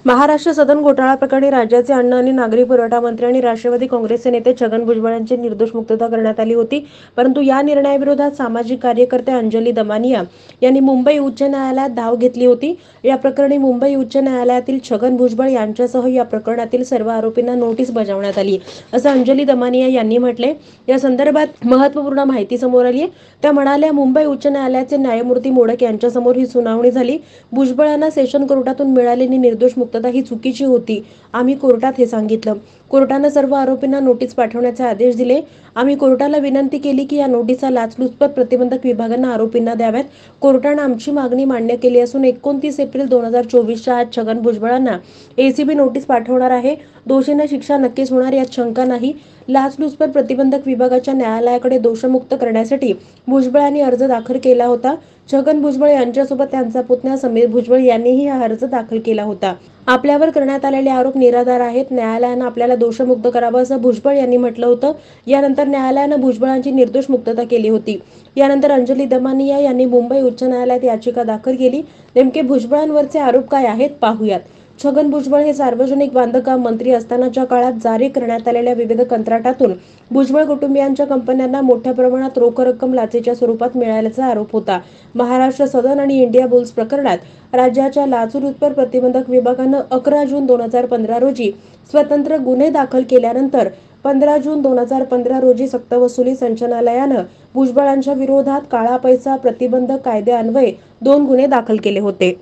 महाराष्ट्र सदन घोटाळा प्रकरणी राज्याचे अन्न आणि नागरी पुरवठा मंत्री आणि राष्ट्रवादी काँग्रेसचे नेते छगन भुजबळ यांची निर्दोष मुक्तता करण्यात आली होती. परंतु या निर्णयाविरोधात सामाजिक कार्यकर्ते अंजली दमानिया यांनी मुंबई उच्च न्यायालयात धाव घेतली होती. या प्रकरणी मुंबई उच्च न्यायालयातील छगन भुजबळ यांच्यासह या प्रकरणातील सर्व आरोपींना नोटीस बजावण्यात आली, असं अंजली दमानिया यांनी म्हटले. या संदर्भात महत्त्वपूर्ण माहिती समोर आली आहे. त्या म्हणाल्या, मुंबई उच्च न्यायालयाचे न्यायमूर्ती मोडक यांच्यासमोर ही सुनावणी झाली. भुजबळांना सेशन कोर्टातून मिळालेली निर्दोष मुक्तता ही चुकीची होती. आम्ही कोर्टात हे सांगितलं. कोर्टानं सर्व आरोपींना नोटीस पाठवण्याचे आदेश दिले. आम्ही कोर्टाला विनंती केली की या नोटिसा लाचलुचपत प्रतिबंधक विभागानं आरोपींना द्याव्यात. कोर्टानं आमची मागणी मान्य केली असून 29 एप्रिल 2024च्या आज छगन भुजबळांना एसीबी नोटीस पाठवणार आहे. दोषींना शिक्षा नक्कीच होणार, यात शंका नाही. लाचलुचपत प्रतिबंधक विभागाच्या न्यायालयाकडे दोषमुक्त करण्यासाठी भुजबळांनी अर्ज दाखल केला होता. छगन भुजबळ यांच्यासोबत त्यांचा पुतण्या समीर भुजबळ यांनीही हा अर्ज दाखल केला होता. आपल्यावर करण्यात आलेले आरोप निराधार आहेत. न्यायालयानं आपल्याला दोषमुक्त करावं, असं भुजबळ यांनी म्हटलं होतं. यानंतर न्यायालयानं भुजबळांची निर्दोष मुक्तता केली होती. यानंतर अंजली दमानिया यांनी मुंबई उच्च न्यायालयात याचिका दाखल केली. नेमके भुजबळांवरचे आरोप काय आहेत पाहूयात. छगन भुजबळ हे सार्वजनिक बांधकाम मंत्री असतानाच्या काळात जारी करण्यात आलेल्या विविध कंत्राटातून भुजबळ कुटुंबियांच्या कंपन्यांना मोठ्या प्रमाणात रोख रक्कम लाचेच्या स्वरूपात मिळाल्याचा आरोप होता. महाराष्ट्र सदन आणि इंडिया बुल्स प्रकरणात राज्याच्या लाचलुचपत प्रतिबंधक विभागानं 11 जून 2015 रोजी स्वतंत्र गुन्हे दाखल केल्यानंतर 15 जून 2015 रोजी सक्तवसुली संचालनालयानं भुजबळांच्या विरोधात काळा पैसा प्रतिबंधक कायद्यान्वये 2 गुन्हे दाखल केले होते.